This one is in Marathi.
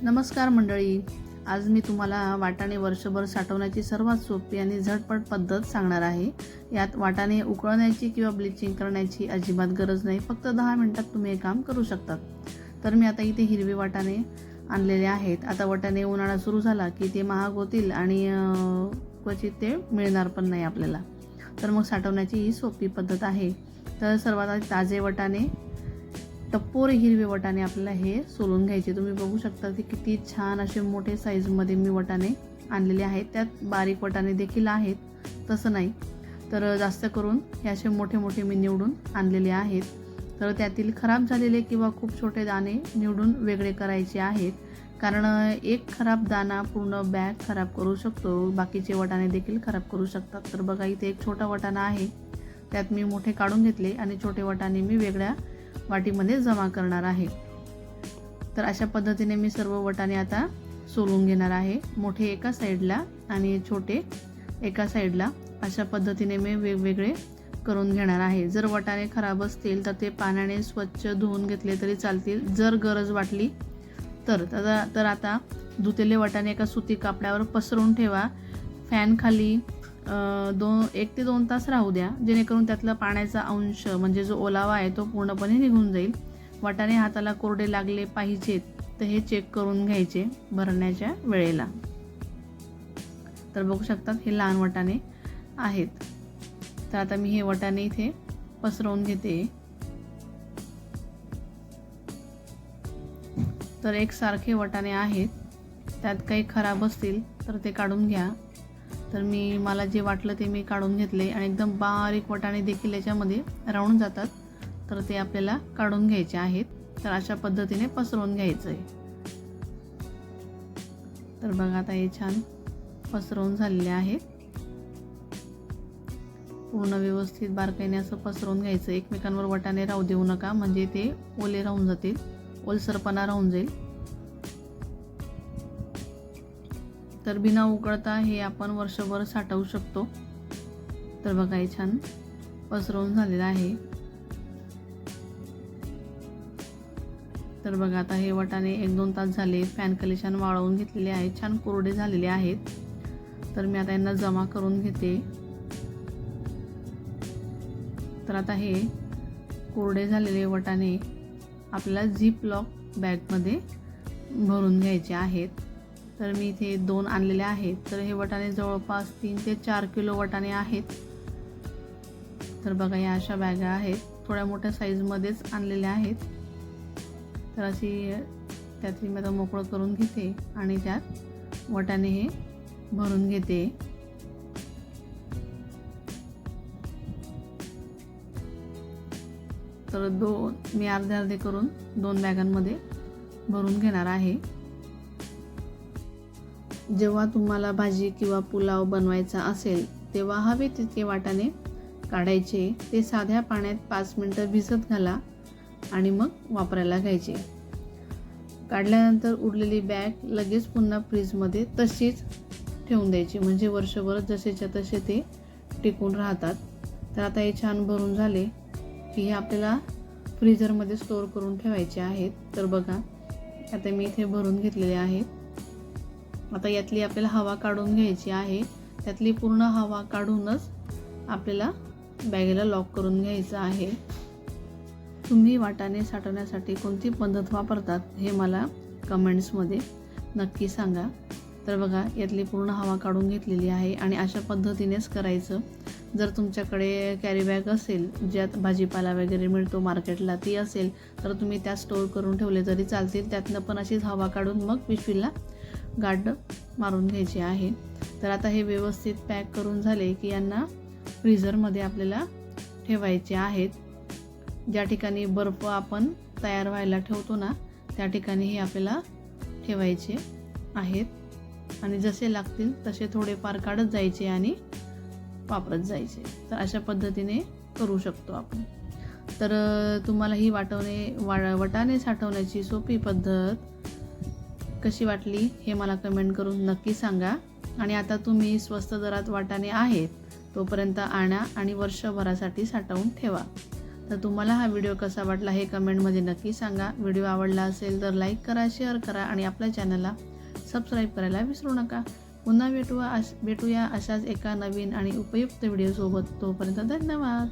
नमस्कार मंडळी, आज मी तुम्हाला वाटाणे वर्षभर साठवण्याची सर्वात सोपी आणि झटपट पद्धत सांगणार आहे। यात वाटाणे उकळण्याची किंवा ब्लिचिंग करण्याची अजिबात गरज नाही। फक्त 10 मिनिटात तुम्ही हे काम करू शकता। तर मी आता इथे हिरवे वाटाणे आणलेले आहेत। आता वाटाणे उन्हाळा सुरू झाला की ते महाग होतील आणि क्वचित ते मिळणार पण नाही आपल्याला। तर मग साठवण्याची ही सोपी पद्धत आहे। तर सर्वात आधी ताजे वाटाणे, टपोरे हिरवे वाटाणे आपल्याला हे सोलून घ्यायचे। तुम्ही बघू शकता की किती छान असे मोठे साईजमध्ये मी वाटाणे आणलेले आहेत। त्यात बारीक वाटाणे देखील आहेत, तसं नाही तर जास्त करून हे असे मोठे मोठे मी निवडून आणलेले आहेत। तर त्यातील खराब झालेले किंवा खूप छोटे दाणे निवडून वेगळे करायचे आहेत, कारण एक खराब दाणा पूर्ण बॅग खराब करू शकतो, बाकीचे वाटाणे देखील खराब करू शकतात। तर बघा इथे एक छोटा वाटाणा आहे, त्यात मी मोठे काढून घेतले आणि छोटे वाटाणे मी वेगळ्या वाटीमध्ये जमा करणार आहे। तर अशा पद्धतीने मी सर्व वाटाणे आता सोलून घेणार आहे। मोठे एका साईडला आणि छोटे एका साईडला, अशा पद्धतीने मी वेगवेगळे करून घेणार आहे। जर वाटाणे खराब असतील तर ते पाण्याने स्वच्छ धुवून घेतले तरी चालतील, जर गरज वाटली तर आता धुतलेले वाटाणे एका सुती कापडावर पसरून ठेवा। फॅन खाली 1 ते 2 तास राहू द्या, जेणेकरून त्यातला पाण्याचा अंश म्हणजे जो ओलावा आहे तो पूर्णपणे निघून जाईल। वाटाणे हाताला कोरडे लागले पाहिजेत तर हे चेक करून घ्यायचे भरण्याच्या वेळेला। तर बघू शकतात हे लहान वाटाणे आहेत। तर आता मी हे वाटाणे इथे पसरवून घेते। तर एकसारखे वाटाणे आहेत, त्यात काही खराब असतील तर ते काढून घ्या। तर मला जे वाटलं ते मी काढून घेतले आणि एकदम बारीक वाटाणे देखील याच्यामध्ये राहून जातात, तर ते आपल्याला काढून घ्यायचे आहेत। तर अशा पद्धतीने पसरवून घ्यायचं आहे। तर बघा आता हे छान पसरवून झालेले आहेत। पूर्ण व्यवस्थित बारकाईने असं पसरवून घ्यायचं। एकमेकांवर वाटाणे राहू देऊ नका, म्हणजे ते ओले राहून जातील, ओलसरपणा राहून जाईल। तर बिना उकळता हे आपण वर्षभर साठवू शकतो। तर बघा हे छान पसरवून झालेलं आहे। तर बघा आता हे वाटाणे 1-2 तास झाले, फॅन खाली छान वाळवून घेतलेले आहेत, छान कोरडे झालेले आहेत। तर मी आता यांना जमा करून घेते। तर आता हे कोरडे झालेले वाटाणे आपल्याला झिप लॉक बॅगमध्ये भरून घ्यायचे आहेत। तर मी इथे 2 आणलेले आहेत। तर हे वाटाणे जवळपास 3 ते 4 किलो वाटाणे आहेत। तर बघा या अशा बॅगा आहेत, थोड्या मोठ्या साईजमध्येच आणलेल्या आहेत। तर अशी त्यातली मी आता मोकळं करून घेते आणि त्यात वाटाणे हे भरून घेते। तर मी अर्धे करून 2 बॅगांमध्ये भरून घेणार आहे। जेव्हा तुम्हाला भाजी किंवा पुलाव बनवायचा असेल तेव्हा हवे तितके वाटाणे काढायचे, ते साध्या पाण्यात 5 मिनिटं भिजत घाला आणि मग वापरायला घ्यायचे। काढल्यानंतर उरलेली बॅग लगेच पुन्हा फ्रीजमध्ये तशीच ठेवून द्यायची, म्हणजे वर्षभर जसेच्या तसे ते टिकून राहतात। तर आता हे छान भरून झाले की हे आपल्याला फ्रीजरमध्ये स्टोअर करून ठेवायचे आहेत। तर बघा आता मी इथे भरून घेतलेले आहेत। आता यातली आपल्याला हवा काढून घ्यायची आहे। त्यातली पूर्ण हवा काढूनच आपल्याला बॅगेला लॉक करून घ्यायचं आहे। तुम्ही वाटाणे साठवण्यासाठी कोणती पद्धत वापरतात हे मला कमेंट्समध्ये नक्की सांगा। तर बघा यातली पूर्ण हवा काढून घेतलेली आहे आणि अशा पद्धतीनेच करायचं। जर तुमच्याकडे कॅरी बॅग असेल ज्यात भाजीपाला वगैरे मिळतो मार्केटला, ती असेल तर तुम्ही त्या स्टोअर करून ठेवले तरी चालतील। त्यातनं पण अशीच हवा काढून मग पिशवीला गाठ मारून घ्यायची आहे। तर आता हे व्यवस्थित पॅक करून झाले की यांना फ्रीझरमध्ये आपल्याला ठेवायचे आहेत। ज्या ठिकाणी बर्फ आपण तयार व्हायला ठेवतो ना, त्या ठिकाणी हे आपल्याला ठेवायचे आहेत आणि जसे लागतील तसे थोडेफार काढत जायचे आणि वापरत जायचे। तर अशा पद्धतीने करू शकतो आपण। तर तुम्हाला ही वाटाणे साठवण्याची सोपी पद्धत कशी वाटली हे मला कमेंट करून नक्की सांगा। आणि आता तुम्ही स्वस्त दरात वाटाणे आहेत तोपर्यंत आणा आणि वर्षभरासाठी साठवून ठेवा। तर तुम्हाला हा व्हिडिओ कसा वाटला हे कमेंटमध्ये नक्की सांगा. व्हिडिओ आवडला असेल तर लाईक करा, शेअर करा आणि आपल्या चॅनलला सबस्क्राईब करायला विसरू नका. पुन्हा भेटूया अशाच एका नवीन आणि उपयुक्त व्हिडिओसोबत. तोपर्यंत धन्यवाद.